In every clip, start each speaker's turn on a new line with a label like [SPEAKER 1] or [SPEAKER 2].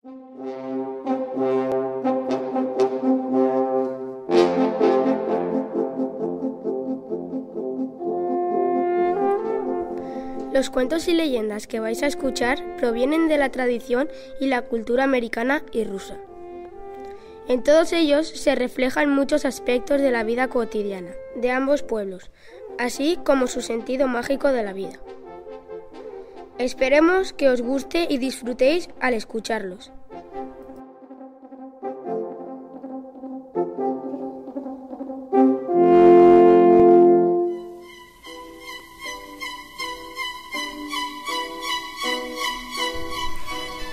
[SPEAKER 1] Los cuentos y leyendas que vais a escuchar provienen de la tradición y la cultura americana y rusa. En todos ellos se reflejan muchos aspectos de la vida cotidiana de ambos pueblos, así como su sentido mágico de la vida. Esperemos que os guste y disfrutéis al escucharlos.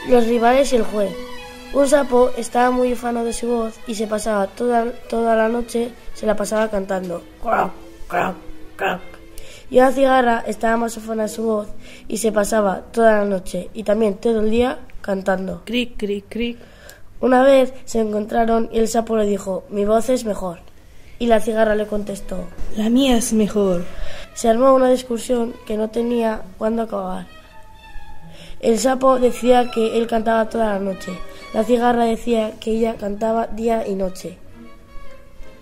[SPEAKER 2] Los rivales y el juez. Un sapo estaba muy ufano de su voz y se pasaba toda la noche, se la pasaba cantando. Crac, crac, crac. Y una cigarra estaba más ufana de su voz y se pasaba toda la noche y también todo el día cantando.
[SPEAKER 3] Cric, cric, cric.
[SPEAKER 2] Una vez se encontraron y el sapo le dijo: mi voz es mejor. Y la cigarra le contestó:
[SPEAKER 3] la mía es mejor.
[SPEAKER 2] Se armó una discusión que no tenía cuándo acabar. El sapo decía que él cantaba toda la noche. La cigarra decía que ella cantaba día y noche.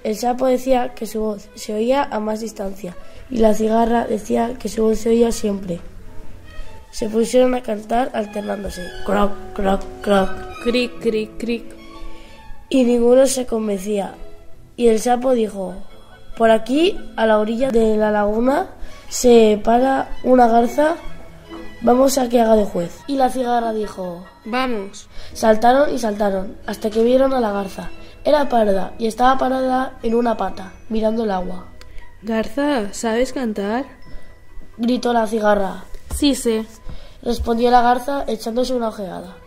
[SPEAKER 2] El sapo decía que su voz se oía a más distancia y la cigarra decía que su voz se oía siempre. Se pusieron a cantar alternándose. Croc, croc, croc.
[SPEAKER 3] Cric, cric, cric.
[SPEAKER 2] Y ninguno se convencía. Y el sapo dijo: por aquí, a la orilla de la laguna, se para una garza. Vamos a que haga de juez. Y la cigarra dijo:
[SPEAKER 3] vamos.
[SPEAKER 2] Saltaron y saltaron, hasta que vieron a la garza. Era parda y estaba parada en una pata, mirando el agua.
[SPEAKER 3] Garza, ¿sabes cantar?
[SPEAKER 2] Gritó la cigarra.
[SPEAKER 3] Sí sé.
[SPEAKER 2] Respondió la garza echándose una ojeada.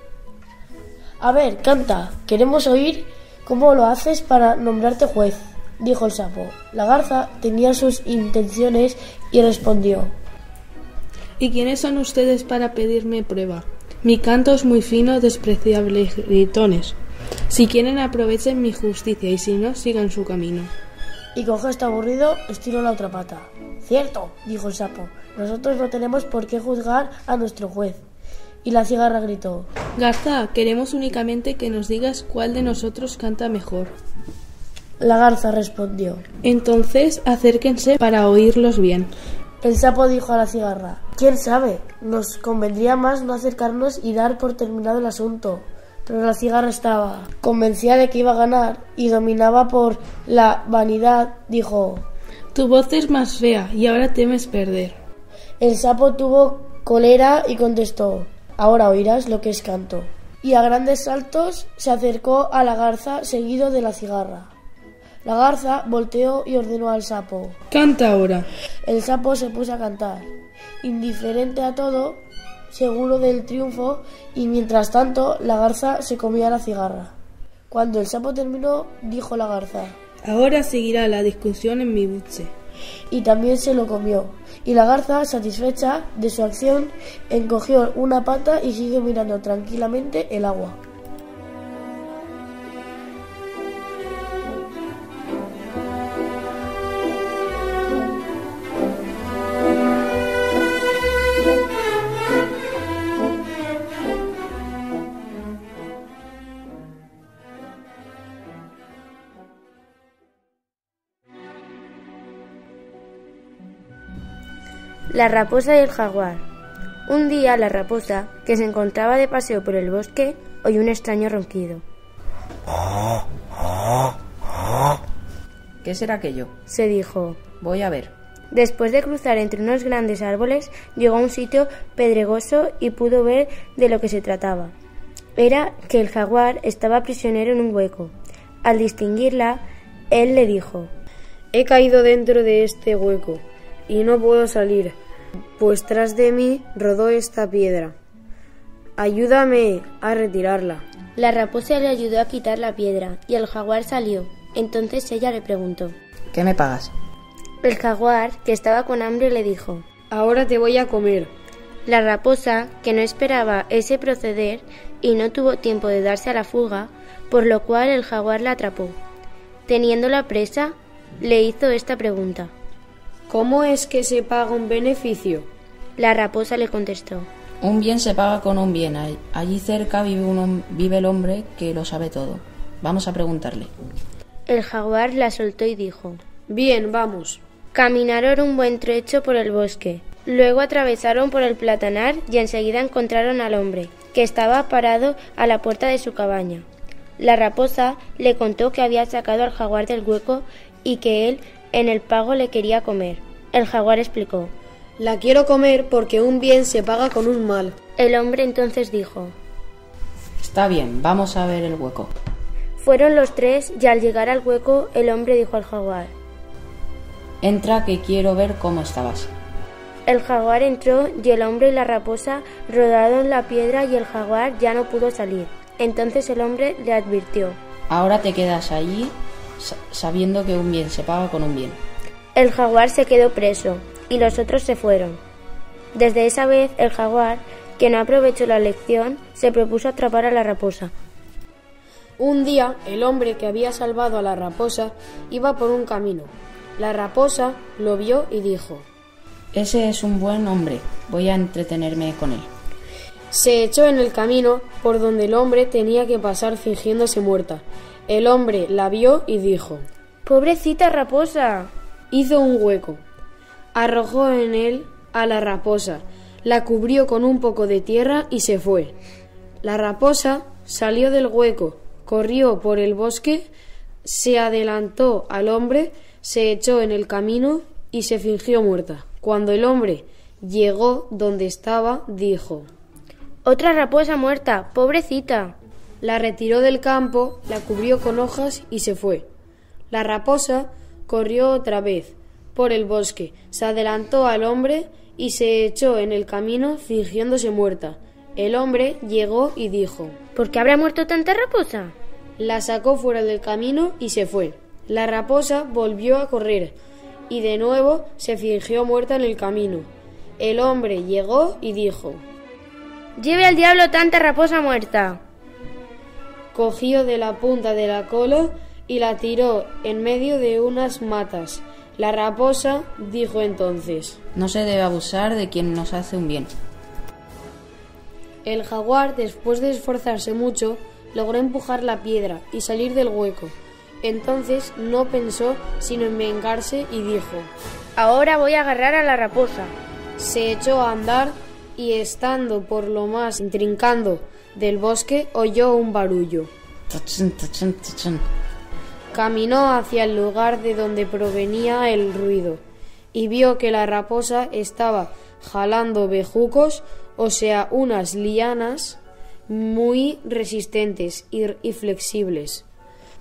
[SPEAKER 2] A ver, canta, queremos oír cómo lo haces para nombrarte juez, dijo el sapo. La garza tenía sus intenciones y respondió:
[SPEAKER 3] ¿y quiénes son ustedes para pedirme prueba? Mi canto es muy fino, despreciables gritones. Si quieren, aprovechen mi justicia, y si no, sigan su camino.
[SPEAKER 2] Y con gesto aburrido estiró la otra pata. Cierto, dijo el sapo, nosotros no tenemos por qué juzgar a nuestro juez. Y la cigarra gritó:
[SPEAKER 3] Garza, queremos únicamente que nos digas cuál de nosotros canta mejor.
[SPEAKER 2] La garza respondió:
[SPEAKER 3] entonces acérquense para oírlos bien.
[SPEAKER 2] El sapo dijo a la cigarra: ¿quién sabe? Nos convendría más no acercarnos y dar por terminado el asunto. Pero la cigarra estaba convencida de que iba a ganar y dominaba por la vanidad, dijo:
[SPEAKER 3] tu voz es más fea y ahora temes perder.
[SPEAKER 2] El sapo tuvo cólera y contestó: ahora oirás lo que es canto. Y a grandes saltos se acercó a la garza seguido de la cigarra. La garza volteó y ordenó al sapo:
[SPEAKER 3] canta ahora.
[SPEAKER 2] El sapo se puso a cantar, indiferente a todo, seguro del triunfo, y mientras tanto la garza se comía la cigarra. Cuando el sapo terminó, dijo la garza:
[SPEAKER 3] ahora seguirá la discusión en mi buche.
[SPEAKER 2] Y también se lo comió. Y la garza, satisfecha de su acción, encogió una pata y siguió mirando tranquilamente el agua.
[SPEAKER 4] La raposa y el jaguar. Un día la raposa, que se encontraba de paseo por el bosque, oyó un extraño ronquido.
[SPEAKER 5] ¿Qué será aquello?
[SPEAKER 4] Se dijo.
[SPEAKER 5] Voy a ver.
[SPEAKER 4] Después de cruzar entre unos grandes árboles, llegó a un sitio pedregoso y pudo ver de lo que se trataba. Era que el jaguar estaba prisionero en un hueco. Al distinguirla, él le dijo:
[SPEAKER 6] he caído dentro de este hueco y no puedo salir, pues tras de mí rodó esta piedra. Ayúdame a retirarla.
[SPEAKER 4] La raposa le ayudó a quitar la piedra y el jaguar salió. Entonces ella le preguntó:
[SPEAKER 5] ¿qué me pagas?
[SPEAKER 4] El jaguar, que estaba con hambre, le dijo:
[SPEAKER 6] ahora te voy a comer.
[SPEAKER 4] La raposa, que no esperaba ese proceder y no tuvo tiempo de darse a la fuga, por lo cual el jaguar la atrapó. Teniéndola presa, le hizo esta pregunta:
[SPEAKER 6] ¿cómo es que se paga un beneficio?
[SPEAKER 4] La raposa le contestó:
[SPEAKER 5] Un bien se paga con un bien. Allí cerca vive el hombre que lo sabe todo. Vamos a preguntarle.
[SPEAKER 4] El jaguar la soltó y dijo:
[SPEAKER 6] Bien, vamos.
[SPEAKER 4] Caminaron un buen trecho por el bosque. Luego atravesaron por el platanar y enseguida encontraron al hombre, que estaba parado a la puerta de su cabaña. La raposa le contó que había sacado al jaguar del hueco y que él, en el pago, le quería comer. El jaguar explicó:
[SPEAKER 6] La quiero comer porque un bien se paga con un mal.
[SPEAKER 4] El hombre entonces dijo:
[SPEAKER 5] Está bien, vamos a ver el hueco.
[SPEAKER 4] Fueron los tres y al llegar al hueco el hombre dijo al jaguar:
[SPEAKER 5] Entra, que quiero ver cómo estabas.
[SPEAKER 4] El jaguar entró y el hombre y la raposa rodaron la piedra y el jaguar ya no pudo salir. Entonces el hombre le advirtió:
[SPEAKER 5] Ahora te quedas allí sabiendo que un bien se paga con un bien.
[SPEAKER 4] El jaguar se quedó preso y los otros se fueron. Desde esa vez el jaguar, que no aprovechó la lección, se propuso atrapar a la raposa.
[SPEAKER 6] Un día, el hombre que había salvado a la raposa iba por un camino. La raposa lo vio y dijo:
[SPEAKER 5] Ese es un buen hombre, voy a entretenerme con él.
[SPEAKER 6] Se echó en el camino por donde el hombre tenía que pasar fingiéndose muerta. El hombre la vio y dijo:
[SPEAKER 4] ¡Pobrecita raposa!
[SPEAKER 6] Hizo un hueco, arrojó en él a la raposa, la cubrió con un poco de tierra y se fue. La raposa salió del hueco, corrió por el bosque, se adelantó al hombre, se echó en el camino y se fingió muerta. Cuando el hombre llegó donde estaba, dijo:
[SPEAKER 4] ¡Otra raposa muerta! ¡Pobrecita!
[SPEAKER 6] La retiró del campo, la cubrió con hojas y se fue. La raposa corrió otra vez por el bosque, se adelantó al hombre y se echó en el camino fingiéndose muerta. El hombre llegó y dijo:
[SPEAKER 4] ¿Por qué habrá muerto tanta raposa?
[SPEAKER 6] La sacó fuera del camino y se fue. La raposa volvió a correr y de nuevo se fingió muerta en el camino. El hombre llegó y dijo:
[SPEAKER 4] ¡Lleve al diablo tanta raposa muerta!
[SPEAKER 6] Cogió de la punta de la cola y la tiró en medio de unas matas. La raposa dijo entonces:
[SPEAKER 5] No se debe abusar de quien nos hace un bien.
[SPEAKER 6] El jaguar, después de esforzarse mucho, logró empujar la piedra y salir del hueco. Entonces no pensó sino en vengarse y dijo:
[SPEAKER 4] Ahora voy a agarrar a la raposa.
[SPEAKER 6] Se echó a andar y estando por lo más intrincando del bosque oyó un barullo.
[SPEAKER 5] Tachun, tachun, tachun.
[SPEAKER 6] Caminó hacia el lugar de donde provenía el ruido y vio que la raposa estaba jalando bejucos, o sea, unas lianas muy resistentes y flexibles.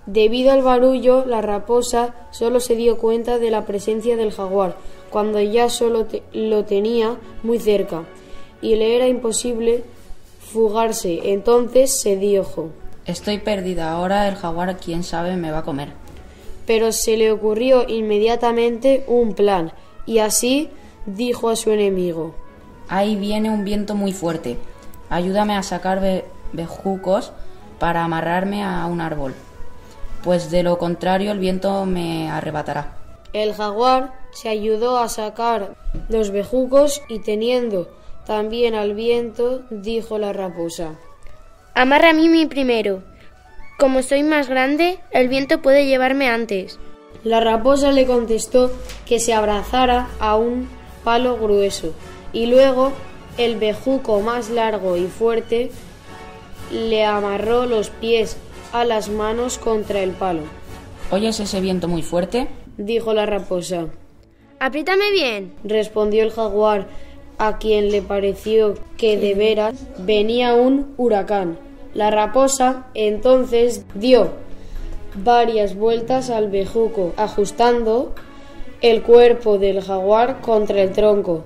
[SPEAKER 6] Debido al barullo, la raposa solo se dio cuenta de la presencia del jaguar cuando ya lo tenía muy cerca y le era imposible fugarse. Entonces se dijo:
[SPEAKER 5] Estoy perdida, ahora el jaguar, quién sabe, me va a comer.
[SPEAKER 6] Pero se le ocurrió inmediatamente un plan y así dijo a su enemigo:
[SPEAKER 5] Ahí viene un viento muy fuerte. Ayúdame a sacar bejucos para amarrarme a un árbol, pues de lo contrario el viento me arrebatará.
[SPEAKER 6] El jaguar se ayudó a sacar los bejucos y teniendo también al viento, dijo la raposa:
[SPEAKER 4] Amarra a mí primero. Como soy más grande, el viento puede llevarme antes.
[SPEAKER 6] La raposa le contestó que se abrazara a un palo grueso y luego el bejuco más largo y fuerte le amarró los pies a las manos contra el palo.
[SPEAKER 5] ¿Oyes ese viento muy fuerte?,
[SPEAKER 6] dijo la raposa.
[SPEAKER 4] Apriétame bien,
[SPEAKER 6] respondió el jaguar, a quien le pareció que de veras venía un huracán. La raposa entonces dio varias vueltas al bejuco, ajustando el cuerpo del jaguar contra el tronco,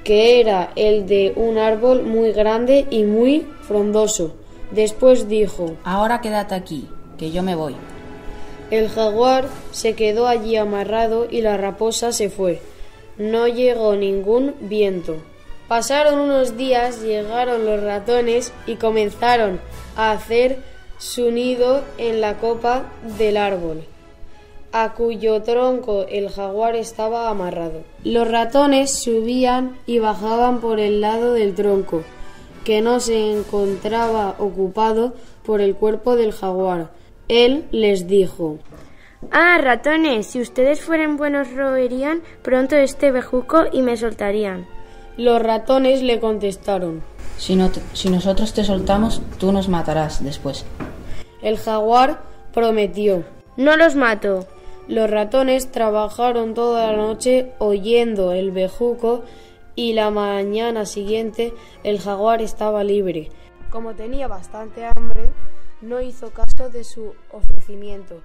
[SPEAKER 6] que era el de un árbol muy grande y muy frondoso. Después dijo:
[SPEAKER 5] Ahora quédate aquí, que yo me voy.
[SPEAKER 6] El jaguar se quedó allí amarrado y la raposa se fue. No llegó ningún viento. Pasaron unos días, llegaron los ratones y comenzaron a hacer su nido en la copa del árbol. a cuyo tronco el jaguar estaba amarrado. Los ratones subían y bajaban por el lado del tronco, que no se encontraba ocupado por el cuerpo del jaguar. Él les dijo:
[SPEAKER 4] Ah, ratones, si ustedes fueran buenos roerían pronto este bejuco y me soltarían.
[SPEAKER 6] Los ratones le contestaron:
[SPEAKER 5] Si nosotros te soltamos, tú nos matarás después.
[SPEAKER 6] El jaguar prometió:
[SPEAKER 4] No los mato.
[SPEAKER 6] Los ratones trabajaron toda la noche oyendo el bejuco y la mañana siguiente el jaguar estaba libre. Como tenía bastante hambre, no hizo caso de su ofrecimiento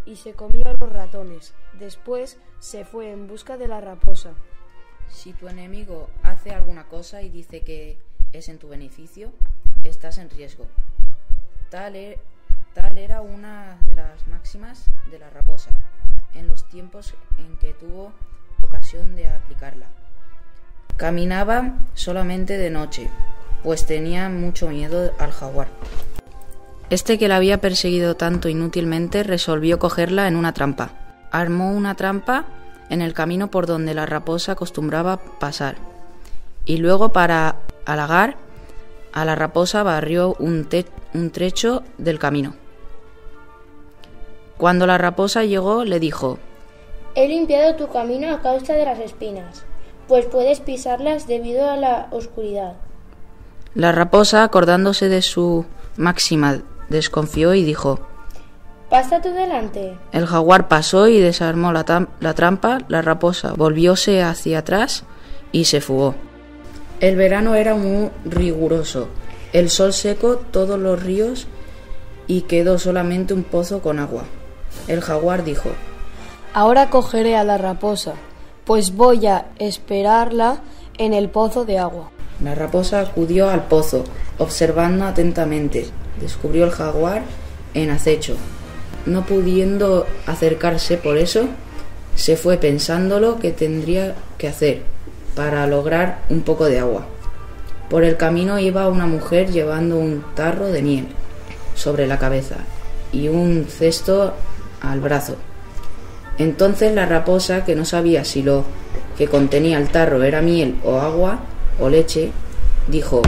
[SPEAKER 6] y se comió a los ratones. Después se fue en busca de la raposa.
[SPEAKER 5] Si tu enemigo hace alguna cosa y dice que es en tu beneficio, estás en riesgo. Tal era una de las máximas de la raposa, en los tiempos en que tuvo ocasión de aplicarla. Caminaba solamente de noche, pues tenía mucho miedo al jaguar. Este, que la había perseguido tanto inútilmente, resolvió cogerla en una trampa. Armó una trampa en el camino por donde la raposa acostumbraba pasar, y luego, para halagar a la raposa, barrió un trecho del camino. Cuando la raposa llegó, le dijo:
[SPEAKER 4] He limpiado tu camino a causa de las espinas, pues puedes pisarlas debido a la oscuridad.
[SPEAKER 5] La raposa, acordándose de su máxima, desconfió y dijo:
[SPEAKER 4] Pasa tú delante.
[SPEAKER 5] El jaguar pasó y desarmó la trampa. La raposa volvióse hacia atrás y se fugó. El verano era muy riguroso. El sol secó todos los ríos y quedó solamente un pozo con agua. El jaguar dijo:
[SPEAKER 6] Ahora cogeré a la raposa, pues voy a esperarla en el pozo de agua.
[SPEAKER 5] La raposa acudió al pozo, observando atentamente. Descubrió el jaguar en acecho. No pudiendo acercarse por eso, se fue pensando lo que tendría que hacer para lograr un poco de agua. Por el camino iba una mujer llevando un tarro de miel sobre la cabeza y un cesto al brazo. Entonces la raposa, que no sabía si lo que contenía el tarro era miel o agua o leche, dijo: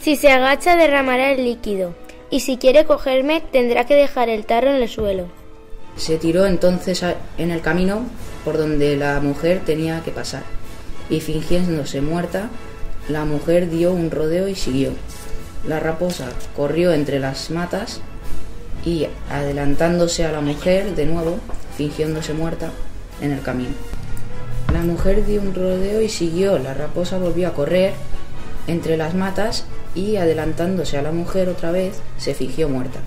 [SPEAKER 4] Si se agacha derramará el líquido, y si quiere cogerme tendrá que dejar el tarro en el suelo.
[SPEAKER 5] Se tiró entonces en el camino por donde la mujer tenía que pasar, y fingiéndose muerta, la mujer dio un rodeo y siguió. La raposa corrió entre las matas y, adelantándose a la mujer de nuevo, fingiéndose muerta en el camino. La mujer dio un rodeo y siguió. La raposa volvió a correr entre las matas y, adelantándose a la mujer otra vez, se fingió muerta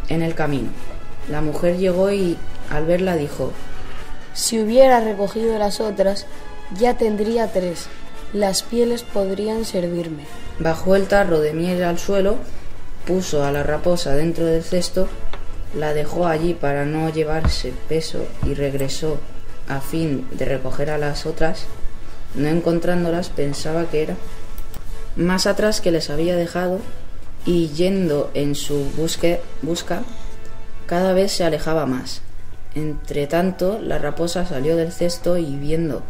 [SPEAKER 5] en el camino. La mujer llegó y, al verla, dijo:
[SPEAKER 6] Si hubiera recogido las otras, ya tendría 3. Las pieles podrían servirme.
[SPEAKER 5] Bajó el tarro de miel al suelo, puso a la raposa dentro del cesto, la dejó allí para no llevarse peso y regresó a fin de recoger a las otras. No encontrándolas, pensaba que era más atrás que les había dejado, y yendo en su busca, cada vez se alejaba más. Entretanto, la raposa salió del cesto y, viendo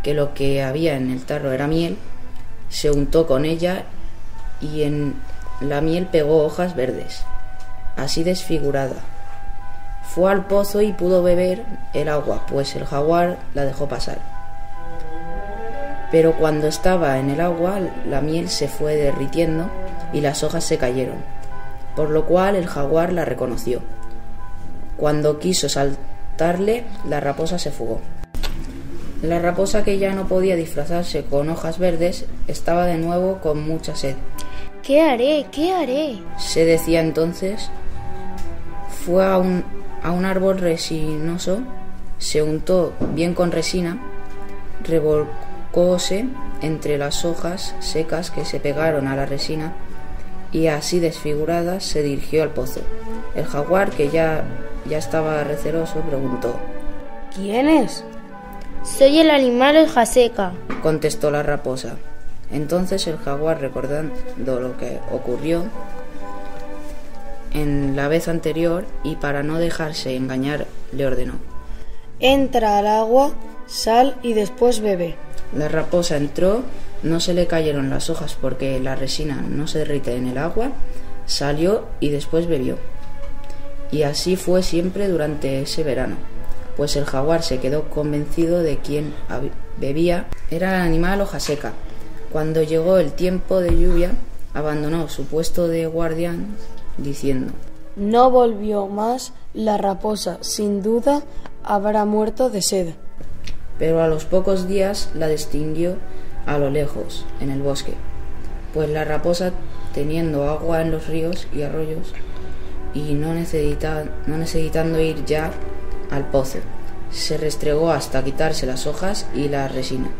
[SPEAKER 5] que lo que había en el tarro era miel, se untó con ella y en la miel pegó hojas verdes. Así desfigurada, fue al pozo y pudo beber el agua, pues el jaguar la dejó pasar. Pero cuando estaba en el agua, la miel se fue derritiendo y las hojas se cayeron, por lo cual el jaguar la reconoció. Cuando quiso saltarle, la raposa se fugó. La raposa, que ya no podía disfrazarse con hojas verdes, estaba de nuevo con mucha sed.
[SPEAKER 4] ¿Qué haré? ¿Qué haré?
[SPEAKER 5] Se decía entonces. Fue a un árbol resinoso, se untó bien con resina, revolcóse entre las hojas secas que se pegaron a la resina, y así desfigurada se dirigió al pozo. El jaguar, que ya estaba receloso, preguntó:
[SPEAKER 6] ¿Quién es?
[SPEAKER 4] Soy el animal hoja seca,
[SPEAKER 5] contestó la raposa. Entonces el jaguar, recordando lo que ocurrió en la vez anterior y para no dejarse engañar le ordenó:
[SPEAKER 6] entra al agua, sal y después bebe.
[SPEAKER 5] La raposa entró, no se le cayeron las hojas porque la resina no se derrite en el agua, salió y después bebió. Y así fue siempre durante ese verano, pues el jaguar se quedó convencido de quien bebía era el animal hoja seca. Cuando llegó el tiempo de lluvia, abandonó su puesto de guardián diciendo:
[SPEAKER 6] no volvió más la raposa, sin duda habrá muerto de sed.
[SPEAKER 5] Pero a los pocos días la distinguió a lo lejos, en el bosque, pues la raposa, teniendo agua en los ríos y arroyos, y no necesitando ir ya al pozo, se restregó hasta quitarse las hojas y la resina.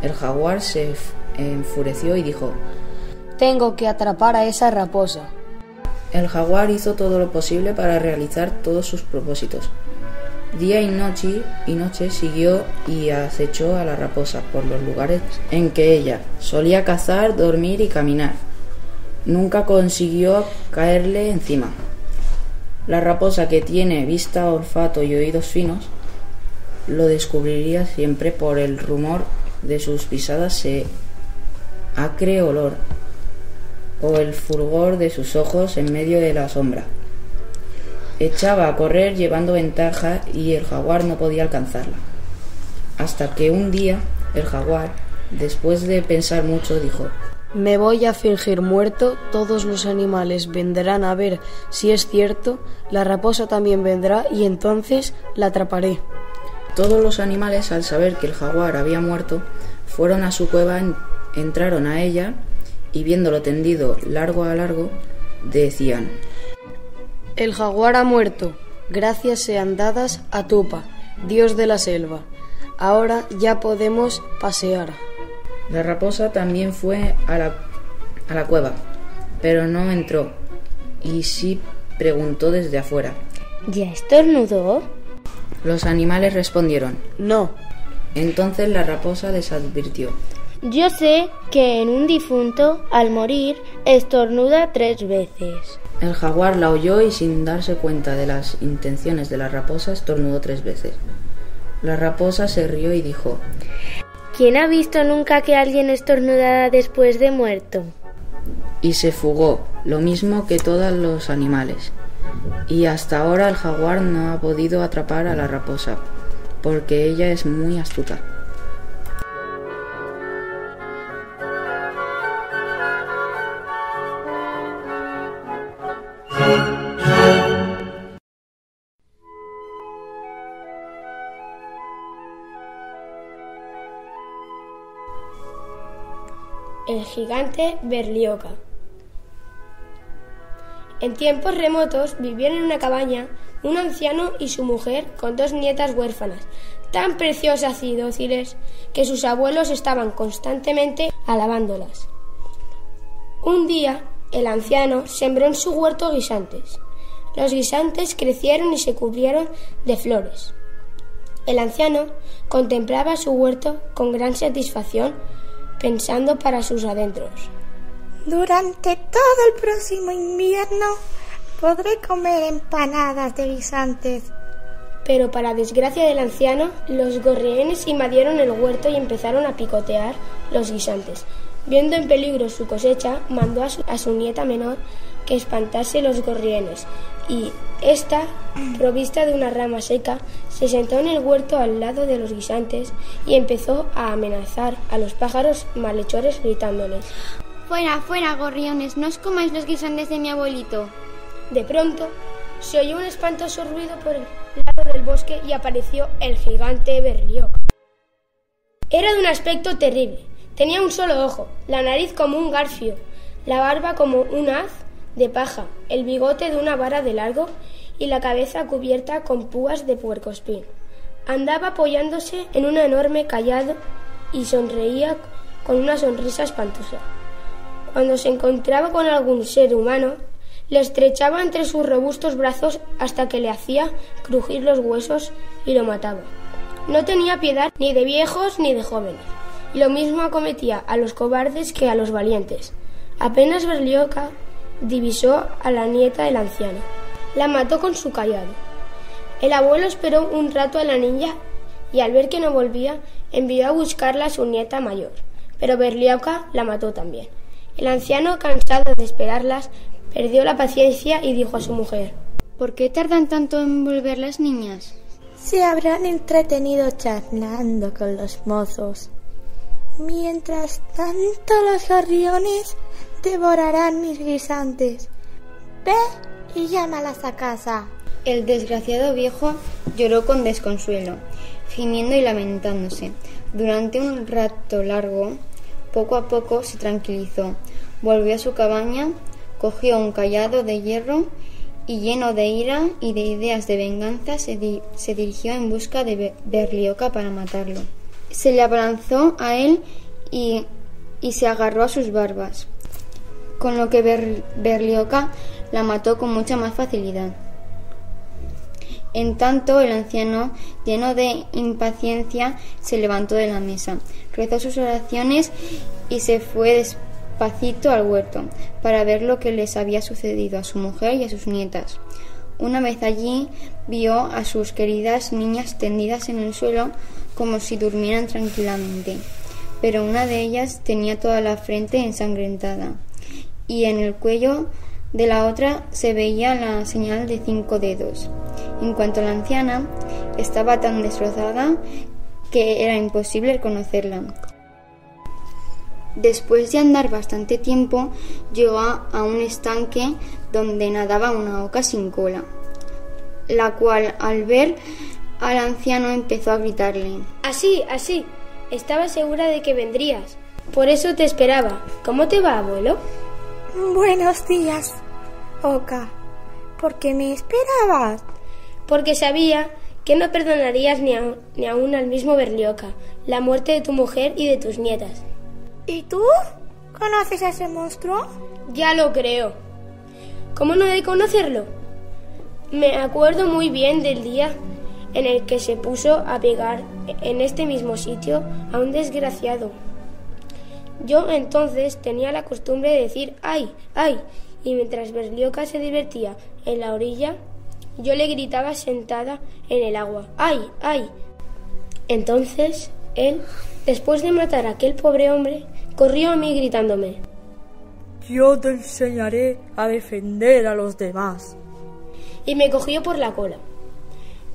[SPEAKER 5] El jaguar se enfureció y dijo:
[SPEAKER 6] tengo que atrapar a esa raposa.
[SPEAKER 5] El jaguar hizo todo lo posible para realizar todos sus propósitos. Día y noche siguió y acechó a la raposa por los lugares en que ella solía cazar, dormir y caminar. Nunca consiguió caerle encima. La raposa, que tiene vista, olfato y oídos finos, lo descubriría siempre por el rumor de sus pisadas, acre olor o el fulgor de sus ojos en medio de la sombra. Echaba a correr llevando ventaja y el jaguar no podía alcanzarla. Hasta que un día el jaguar, después de pensar mucho, dijo:
[SPEAKER 6] me voy a fingir muerto, todos los animales vendrán a ver si es cierto, la raposa también vendrá y entonces la atraparé.
[SPEAKER 5] Todos los animales, al saber que el jaguar había muerto, fueron a su cueva, entraron a ella y viéndolo tendido largo a largo, decían:
[SPEAKER 6] el jaguar ha muerto, gracias sean dadas a Tupa, dios de la selva. Ahora ya podemos pasear.
[SPEAKER 5] La raposa también fue a la cueva, pero no entró, y sí preguntó desde afuera:
[SPEAKER 4] ¿ya estornudó?
[SPEAKER 5] Los animales respondieron:
[SPEAKER 6] no.
[SPEAKER 5] Entonces la raposa les advirtió:
[SPEAKER 4] yo sé que en un difunto, al morir, estornuda 3 veces.
[SPEAKER 5] El jaguar la oyó y, sin darse cuenta de las intenciones de la raposa, estornudó 3 veces. La raposa se rió y dijo:
[SPEAKER 4] ¿quién ha visto nunca que alguien estornudara después de muerto?
[SPEAKER 5] Y se fugó, lo mismo que todos los animales. Y hasta ahora el jaguar no ha podido atrapar a la raposa, porque ella es muy astuta.
[SPEAKER 1] El gigante Berlioca. En tiempos remotos vivían en una cabaña un anciano y su mujer con 2 nietas huérfanas, tan preciosas y dóciles que sus abuelos estaban constantemente alabándolas. Un día, el anciano sembró en su huerto guisantes. Los guisantes crecieron y se cubrieron de flores. El anciano contemplaba su huerto con gran satisfacción, pensando para sus adentros:
[SPEAKER 7] durante todo el próximo invierno podré comer empanadas de guisantes.
[SPEAKER 1] Pero para desgracia del anciano, los gorriones invadieron el huerto y empezaron a picotear los guisantes. Viendo en peligro su cosecha, mandó a su nieta menor que espantase los gorriones, y ésta, provista de una rama seca, se sentó en el huerto al lado de los guisantes y empezó a amenazar a los pájaros malhechores gritándoles:
[SPEAKER 8] fuera, fuera, gorriones, no os comáis los guisantes de mi abuelito.
[SPEAKER 1] De pronto se oyó un espantoso ruido por el lado del bosque y apareció el gigante Berlioca. Era de un aspecto terrible. Tenía un solo ojo, la nariz como un garfio, la barba como un haz de paja, el bigote de una vara de largo y la cabeza cubierta con púas de puercoespín. Andaba apoyándose en un enorme cayado y sonreía con una sonrisa espantosa. Cuando se encontraba con algún ser humano, le estrechaba entre sus robustos brazos hasta que le hacía crujir los huesos y lo mataba. No tenía piedad ni de viejos ni de jóvenes, y lo mismo acometía a los cobardes que a los valientes. Apenas Berlioca divisó a la nieta del anciano. La mató con su cayado. El abuelo esperó un rato a la niña y al ver que no volvía, envió a buscarla a su nieta mayor, pero Berlioca la mató también. El anciano, cansado de esperarlas, perdió la paciencia y dijo a su mujer:
[SPEAKER 8] ¿Por qué tardan tanto en volver las niñas?
[SPEAKER 7] Se habrán entretenido charlando con los mozos. Mientras tanto, los gorriones devorarán mis guisantes. Ve y llámalas a casa.
[SPEAKER 4] El desgraciado viejo lloró con desconsuelo, gimiendo y lamentándose. Durante un rato largo, poco a poco se tranquilizó. Volvió a su cabaña, cogió un cayado de hierro y, lleno de ira y de ideas de venganza, se dirigió en busca de Berlioca para matarlo. Se le abalanzó a él y se agarró a sus barbas, con lo que Berlioca la mató con mucha más facilidad. En tanto, el anciano, lleno de impaciencia, se levantó de la mesa, rezó sus oraciones y se fue despacito al huerto para ver lo que les había sucedido a su mujer y a sus nietas. Una vez allí, vio a sus queridas niñas tendidas en el suelo como si durmieran tranquilamente, pero una de ellas tenía toda la frente ensangrentada y en el cuello de la otra se veía la señal de 5 dedos. En cuanto a la anciana, estaba tan destrozada que era imposible reconocerla. Después de andar bastante tiempo, llegó a un estanque donde nadaba una oca sin cola, la cual, al ver al anciano, empezó a gritarle:
[SPEAKER 1] Así, así, estaba segura de que vendrías. Por eso te esperaba. ¿Cómo te va, abuelo?
[SPEAKER 7] Buenos días, oca. ¿Por qué me esperabas?
[SPEAKER 1] Porque sabía que no perdonarías ni aún al mismo Berlioca la muerte de tu mujer y de tus nietas.
[SPEAKER 7] ¿Y tú? ¿Conoces a ese monstruo?
[SPEAKER 1] Ya lo creo. ¿Cómo no he de conocerlo? Me acuerdo muy bien del día en el que se puso a pegar en este mismo sitio a un desgraciado. Yo entonces tenía la costumbre de decir ¡ay, ay! Y mientras Berlioca se divertía en la orilla, yo le gritaba sentada en el agua ¡ay, ay! Entonces él, después de matar a aquel pobre hombre, corrió a mí gritándome:
[SPEAKER 2] Yo te enseñaré a defender a los demás.
[SPEAKER 1] Y me cogió por la cola.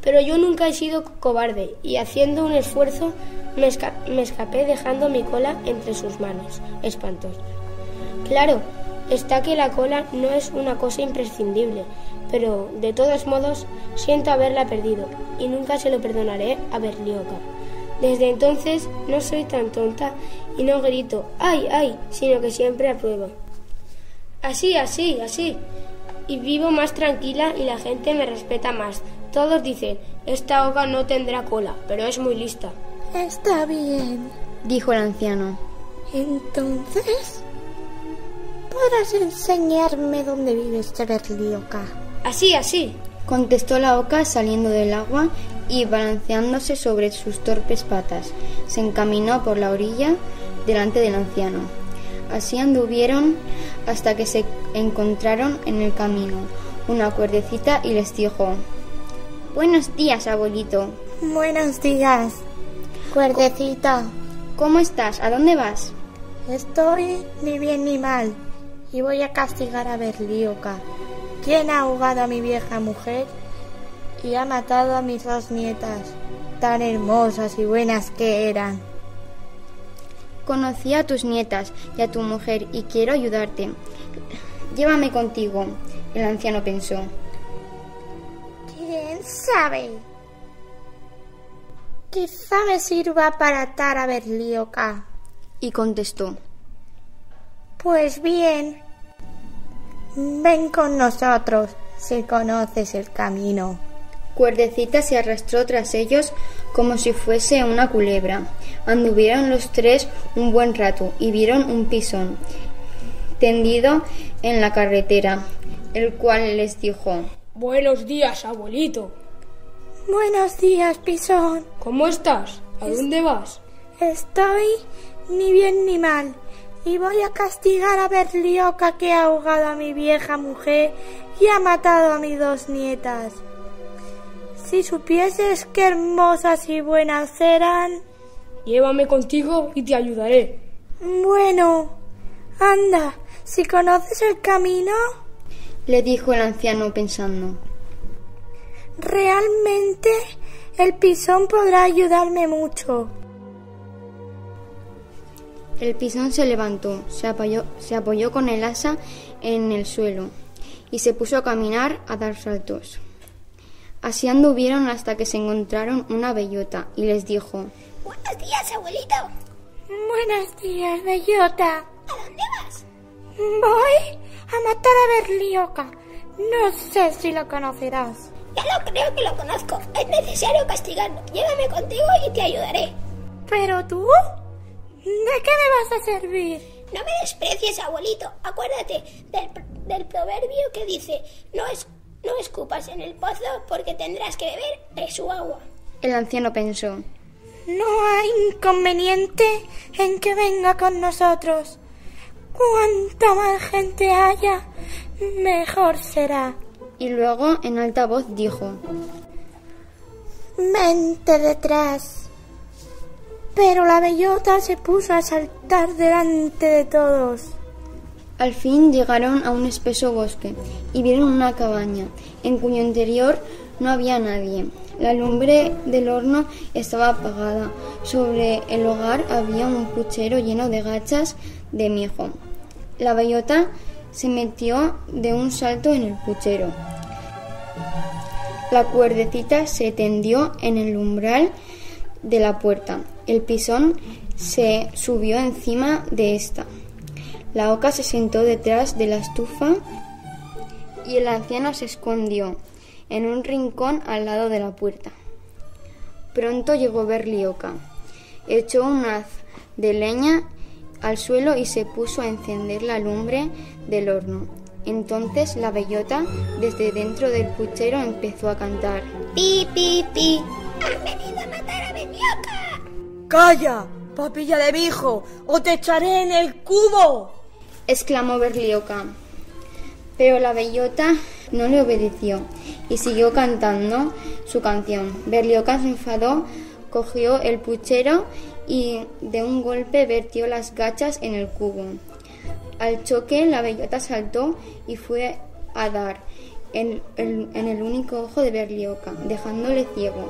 [SPEAKER 1] Pero yo nunca he sido cobarde y, haciendo un esfuerzo, me escapé dejando mi cola entre sus manos, espantosos. Claro, está que la cola no es una cosa imprescindible, pero de todos modos siento haberla perdido y nunca se lo perdonaré a Berlioca. Desde entonces no soy tan tonta y no grito ¡ay, ay!, sino que siempre apruebo. Así, así, así. Y vivo más tranquila y la gente me respeta más. Todos dicen: esta oca no tendrá cola, pero es muy lista.
[SPEAKER 7] Está bien,
[SPEAKER 4] dijo el anciano.
[SPEAKER 7] Entonces, ¿podrás enseñarme dónde vives, Berlioca?
[SPEAKER 1] Así, así,
[SPEAKER 4] contestó la oca, saliendo del agua y balanceándose sobre sus torpes patas. Se encaminó por la orilla delante del anciano. Así anduvieron hasta que se encontraron en el camino una cuerdecita y les dijo: Buenos días, abuelito.
[SPEAKER 7] Buenos días, cuerdecita.
[SPEAKER 4] ¿Cómo estás? ¿A dónde vas?
[SPEAKER 7] Estoy ni bien ni mal y voy a castigar a Berlioca, quien ha ahogado a mi vieja mujer y ha matado a mis 2 nietas, tan hermosas y buenas que eran.
[SPEAKER 4] Conocí a tus nietas y a tu mujer y quiero ayudarte. Llévame contigo, el anciano pensó.
[SPEAKER 7] ¿Quién sabe? Quizá me sirva para atar a Berlioca.
[SPEAKER 4] Y contestó:
[SPEAKER 7] Pues bien, ven con nosotros si conoces el camino.
[SPEAKER 4] Cuerdecita se arrastró tras ellos como si fuese una culebra. Anduvieron los 3 un buen rato y vieron un pisón tendido en la carretera, el cual les dijo:
[SPEAKER 1] Buenos días, abuelito.
[SPEAKER 7] Buenos días, pisón.
[SPEAKER 1] ¿Cómo estás? ¿A dónde vas?
[SPEAKER 7] Estoy ni bien ni mal y voy a castigar a Berlioca, que ha ahogado a mi vieja mujer y ha matado a mis 2 nietas. Si supieses qué hermosas y buenas eran...
[SPEAKER 2] Llévame contigo y te ayudaré.
[SPEAKER 7] Bueno, anda, si conoces el camino...
[SPEAKER 6] le dijo el anciano pensando.
[SPEAKER 7] Realmente el pisón podrá ayudarme mucho.
[SPEAKER 6] El pisón se levantó, se apoyó con el asa en el suelo y se puso a caminar, a dar saltos. Así anduvieron hasta que se encontraron una bellota y les dijo:
[SPEAKER 8] Buenos días, abuelito.
[SPEAKER 7] Buenos días, bellota.
[SPEAKER 8] ¿A dónde vas?
[SPEAKER 7] Voy a matar a Berlioca. No sé si lo conocerás.
[SPEAKER 8] Ya lo creo que lo conozco. Es necesario castigarlo. Llévame contigo y te ayudaré.
[SPEAKER 7] ¿Pero tú? ¿De qué me vas a servir?
[SPEAKER 8] No me desprecies, abuelito. Acuérdate del proverbio que dice: no escupas en el pozo porque tendrás que beber de su agua.
[SPEAKER 6] El anciano pensó:
[SPEAKER 7] no hay inconveniente en que venga con nosotros. Cuanta más gente haya, mejor será.
[SPEAKER 6] Y luego en alta voz dijo:
[SPEAKER 7] vente detrás. Pero la bellota se puso a saltar delante de todos.
[SPEAKER 6] Al fin llegaron a un espeso bosque y vieron una cabaña, en cuyo interior no había nadie. La lumbre del horno estaba apagada. Sobre el hogar había un puchero lleno de gachas de mijo. La bellota se metió de un salto en el puchero. La cuerdecita se tendió en el umbral de la puerta. El pisón se subió encima de esta. La oca se sentó detrás de la estufa y el anciano se escondió en un rincón al lado de la puerta. Pronto llegó Berlioca. Echó un haz de leña al suelo y se puso a encender la lumbre del horno. Entonces la bellota, desde dentro del puchero, empezó a cantar:
[SPEAKER 8] ¡Pi, pi, pi! ¡Han venido a matar a Berlioca!
[SPEAKER 2] ¡Calla, papilla de mi hijo, o te echaré en el cubo!
[SPEAKER 6] exclamó Berlioca. Pero la bellota no le obedeció y siguió cantando su canción. Berlioca se enfadó, cogió el puchero y de un golpe vertió las gachas en el cubo. Al choque, la bellota saltó y fue a dar en el único ojo de Berlioca, dejándole ciego.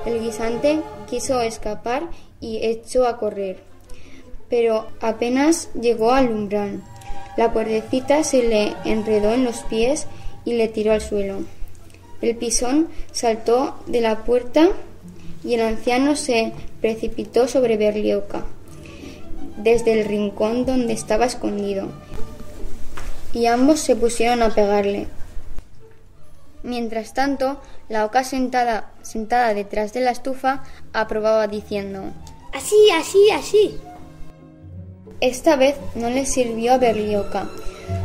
[SPEAKER 6] El guisante quiso escapar y echó a correr, pero apenas llegó al umbral. La cuerdecita se le enredó en los pies y le tiró al suelo. El pisón saltó de la puerta y el anciano se precipitó sobre Berlioca desde el rincón donde estaba escondido, y ambos se pusieron a pegarle. Mientras tanto, la oca sentada detrás de la estufa aprobaba diciendo:
[SPEAKER 8] Así, así, así.
[SPEAKER 6] Esta vez no le sirvió a Berlioca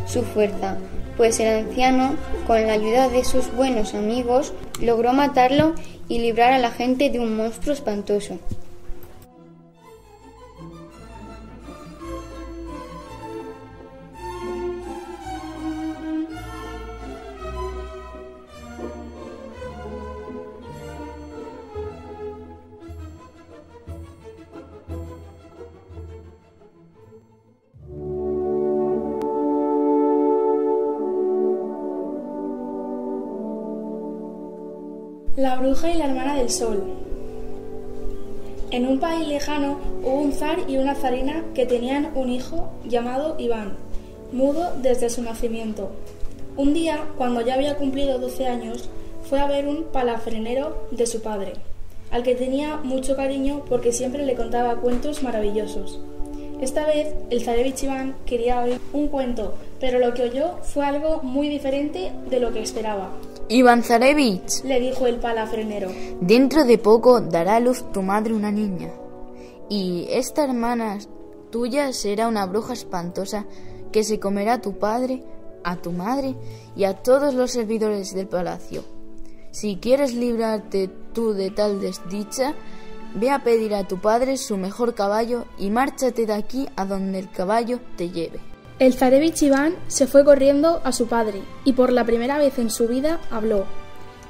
[SPEAKER 6] su fuerza, pues el anciano, con la ayuda de sus buenos amigos, logró matarlo y librar a la gente de un monstruo espantoso.
[SPEAKER 3] La bruja y la hermana del sol. En un país lejano hubo un zar y una zarina que tenían un hijo llamado Iván, mudo desde su nacimiento. Un día, cuando ya había cumplido 12 años, fue a ver un palafrenero de su padre, al que tenía mucho cariño porque siempre le contaba cuentos maravillosos. Esta vez, el zarevich Iván quería oír un cuento, pero lo que oyó fue algo muy diferente de lo que esperaba.
[SPEAKER 5] Iván Zarevich,
[SPEAKER 3] Le dijo el palafrenero:
[SPEAKER 5] dentro de poco dará a luz tu madre una niña, y esta hermana tuya será una bruja espantosa que se comerá a tu padre, a tu madre y a todos los servidores del palacio. Si quieres librarte tú de tal desdicha,
[SPEAKER 9] ve a pedir a tu padre su mejor caballo y márchate de aquí a donde el caballo te lleve.
[SPEAKER 3] El zarevich Iván se fue corriendo a su padre y por la primera vez en su vida habló.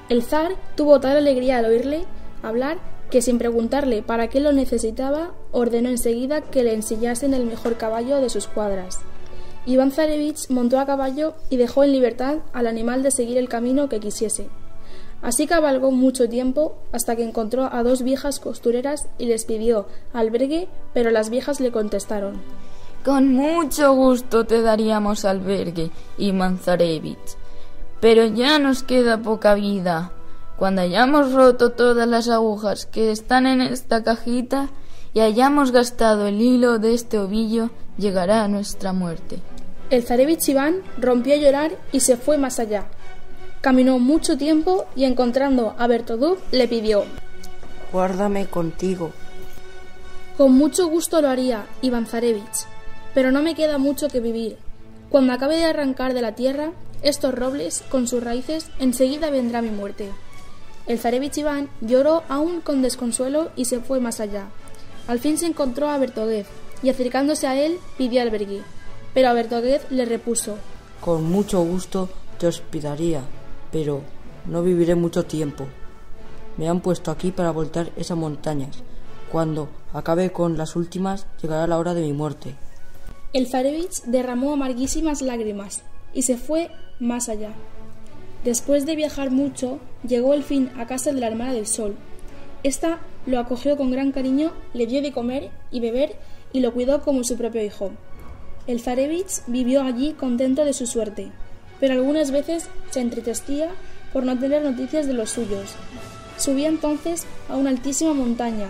[SPEAKER 3] El zar tuvo tal alegría al oírle hablar que sin preguntarle para qué lo necesitaba, ordenó enseguida que le ensillasen el mejor caballo de sus cuadras. Iván Zarevich montó a caballo y dejó en libertad al animal de seguir el camino que quisiese. Así cabalgó mucho tiempo hasta que encontró a 2 viejas costureras y les pidió albergue, pero las viejas le contestaron:
[SPEAKER 9] Con mucho gusto te daríamos albergue, Iván Zarevich, pero ya nos queda poca vida. Cuando hayamos roto todas las agujas que están en esta cajita y hayamos gastado el hilo de este ovillo, llegará nuestra muerte.
[SPEAKER 3] El zarevich Iván rompió a llorar y se fue más allá. Caminó mucho tiempo y encontrando a Bertodub le pidió:
[SPEAKER 2] Guárdame contigo.
[SPEAKER 3] Con mucho gusto lo haría, Iván Zarevich, pero no me queda mucho que vivir. Cuando acabe de arrancar de la tierra estos robles con sus raíces, enseguida vendrá mi muerte. El zarevich Iván lloró aún con desconsuelo y se fue más allá. Al fin se encontró a Bertoguez y acercándose a él pidió albergue, pero a Bertoguez le repuso:
[SPEAKER 2] Con mucho gusto te hospedaría, pero no viviré mucho tiempo. Me han puesto aquí para voltear esas montañas. Cuando acabe con las últimas, llegará la hora de mi muerte.
[SPEAKER 3] El zarevich derramó amarguísimas lágrimas y se fue más allá. Después de viajar mucho, llegó al fin a casa de la hermana del sol. Esta lo acogió con gran cariño, le dio de comer y beber y lo cuidó como su propio hijo. El zarevich vivió allí contento de su suerte, pero algunas veces se entristecía por no tener noticias de los suyos. Subía entonces a una altísima montaña,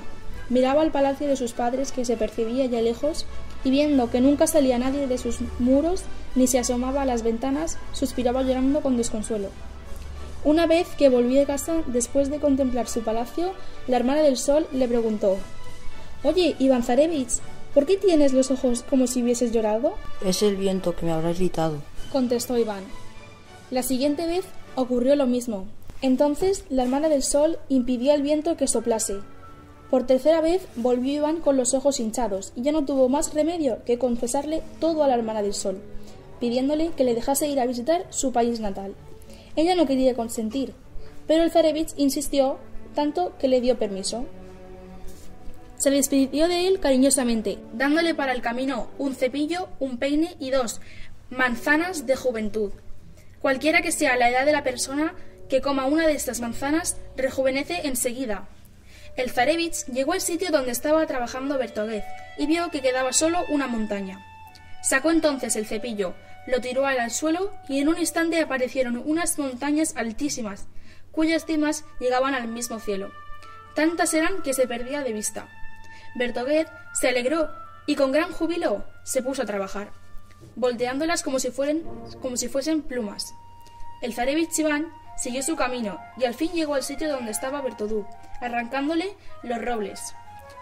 [SPEAKER 3] miraba el palacio de sus padres que se percibía ya lejos y viendo que nunca salía nadie de sus muros ni se asomaba a las ventanas, suspiraba llorando con desconsuelo. Una vez que volvió a casa, después de contemplar su palacio, la hermana del sol le preguntó: Oye, Iván Zarevich, ¿por qué tienes los ojos como si hubieses llorado?
[SPEAKER 2] Es el viento que me habrá irritado,
[SPEAKER 3] contestó Iván. La siguiente vez ocurrió lo mismo. Entonces la hermana del sol impidió al viento que soplase. Por tercera vez volvió Iván con los ojos hinchados y ya no tuvo más remedio que confesarle todo a la hermana del sol, pidiéndole que le dejase ir a visitar su país natal. Ella no quería consentir, pero el zarevich insistió tanto que le dio permiso. Se despidió de él cariñosamente, dándole para el camino un cepillo, un peine y 2 manzanas de juventud. Cualquiera que sea la edad de la persona que coma una de estas manzanas, rejuvenece enseguida. El zarevich llegó al sitio donde estaba trabajando Bertoguez y vio que quedaba solo una montaña. Sacó entonces el cepillo, lo tiró al suelo y en un instante aparecieron unas montañas altísimas, cuyas cimas llegaban al mismo cielo. Tantas eran que se perdía de vista. Bertoguez se alegró y con gran júbilo se puso a trabajar, volteándolas como si fuesen plumas. El zarevich Iván siguió su camino y al fin llegó al sitio donde estaba Bertodub, arrancándole los robles.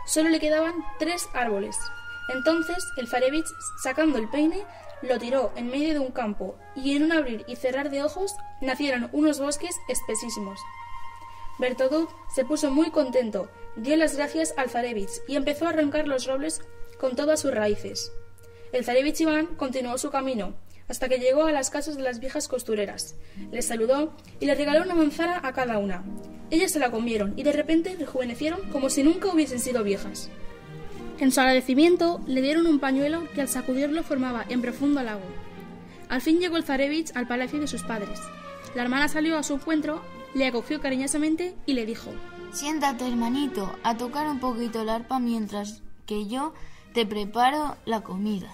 [SPEAKER 3] Solo le quedaban 3 árboles. Entonces el zarevich, sacando el peine, lo tiró en medio de un campo y en un abrir y cerrar de ojos nacieron unos bosques espesísimos. Bertodub se puso muy contento, dio las gracias al zarevich y empezó a arrancar los robles con todas sus raíces. El zarevich Iván continuó su camino hasta que llegó a las casas de las viejas costureras. Les saludó y les regaló una manzana a cada una. Ellas se la comieron y de repente rejuvenecieron como si nunca hubiesen sido viejas. En su agradecimiento le dieron un pañuelo que al sacudirlo formaba en profundo lago. Al fin llegó el zarevich al palacio de sus padres. La hermana salió a su encuentro, le acogió cariñosamente y le dijo:
[SPEAKER 9] Siéntate, hermanito, a tocar un poquito el arpa mientras que yo te preparo la comida.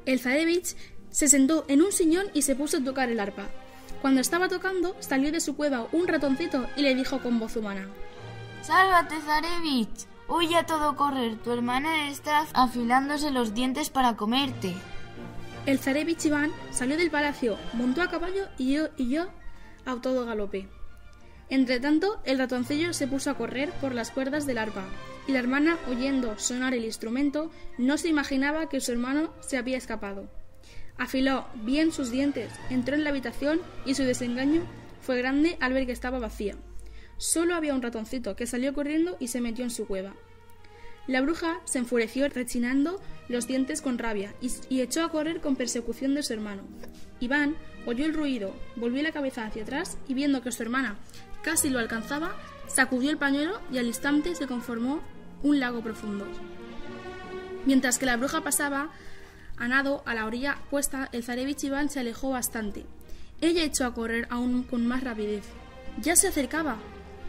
[SPEAKER 3] El zarevich se sentó en un sillón y se puso a tocar el arpa. Cuando estaba tocando, salió de su cueva un ratoncito y le dijo con voz humana:
[SPEAKER 9] ¡Sálvate, zarevich! Huye a todo correr, tu hermana está afilándose los dientes para comerte.
[SPEAKER 3] El zarevich Iván salió del palacio, montó a caballo y yo a todo galope. Entretanto, el ratoncillo se puso a correr por las cuerdas del arpa, y la hermana, oyendo sonar el instrumento, no se imaginaba que su hermano se había escapado. Afiló bien sus dientes, entró en la habitación y su desengaño fue grande al ver que estaba vacía. Solo había un ratoncito que salió corriendo y se metió en su cueva. La bruja se enfureció rechinando los dientes con rabia y echó a correr con persecución de su hermano. Iván oyó el ruido, volvió la cabeza hacia atrás y viendo que su hermana casi lo alcanzaba, sacudió el pañuelo y al instante se conformó un lago profundo. Mientras que la bruja pasaba a nado a la orilla opuesta, el zarevich Iván se alejó bastante. Ella echó a correr aún con más rapidez. ¡Ya se acercaba!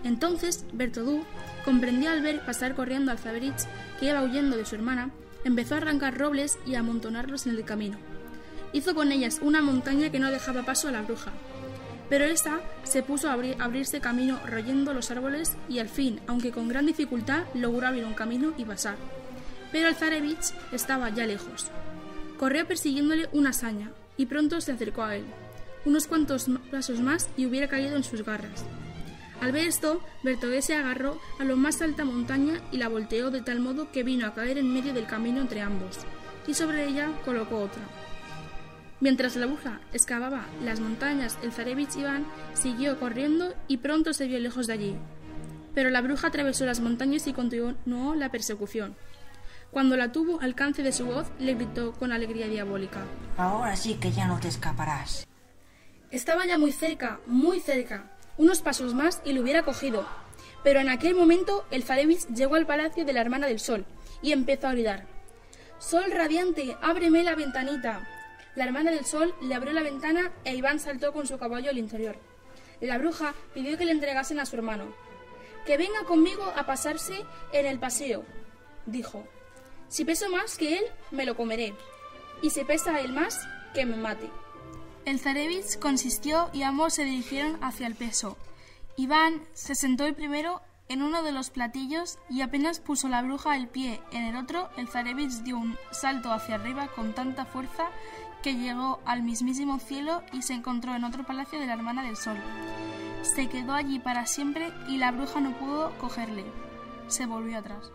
[SPEAKER 3] Entonces Bertodú comprendió al ver pasar corriendo al zarevich que iba huyendo de su hermana, empezó a arrancar robles y a amontonarlos en el camino. Hizo con ellas una montaña que no dejaba paso a la bruja, pero esta se puso a abrirse camino royendo los árboles y al fin, aunque con gran dificultad, logró abrir un camino y pasar. Pero el zarevich estaba ya lejos. Corrió persiguiéndole una hazaña y pronto se acercó a él. Unos cuantos pasos más y hubiera caído en sus garras. Al ver esto, Bertodé se agarró a lo más alta montaña y la volteó de tal modo que vino a caer en medio del camino entre ambos, y sobre ella colocó otra. Mientras la bruja excavaba las montañas, el zarevich Iván siguió corriendo y pronto se vio lejos de allí. Pero la bruja atravesó las montañas y continuó la persecución. Cuando la tuvo al alcance de su voz, le gritó con alegría diabólica:
[SPEAKER 10] «Ahora sí que ya no te escaparás».
[SPEAKER 3] Estaba ya muy cerca, unos pasos más y lo hubiera cogido. Pero en aquel momento el zarevich llegó al palacio de la hermana del sol y empezó a gritar: «Sol radiante, ábreme la ventanita». La hermana del sol le abrió la ventana e Iván saltó con su caballo al interior. La bruja pidió que le entregasen a su hermano. «Que venga conmigo a pasarse en el paseo», dijo. «Si peso más que él, me lo comeré. Y si pesa él más, que me mate». El zarevich consintió y ambos se dirigieron hacia el peso. Iván se sentó el primero en uno de los platillos y apenas puso la bruja el pie en el otro, el zarevich dio un salto hacia arriba con tanta fuerza que llegó al mismísimo cielo y se encontró en otro palacio de la hermana del sol. Se quedó allí para siempre y la bruja no pudo cogerle. Se volvió atrás.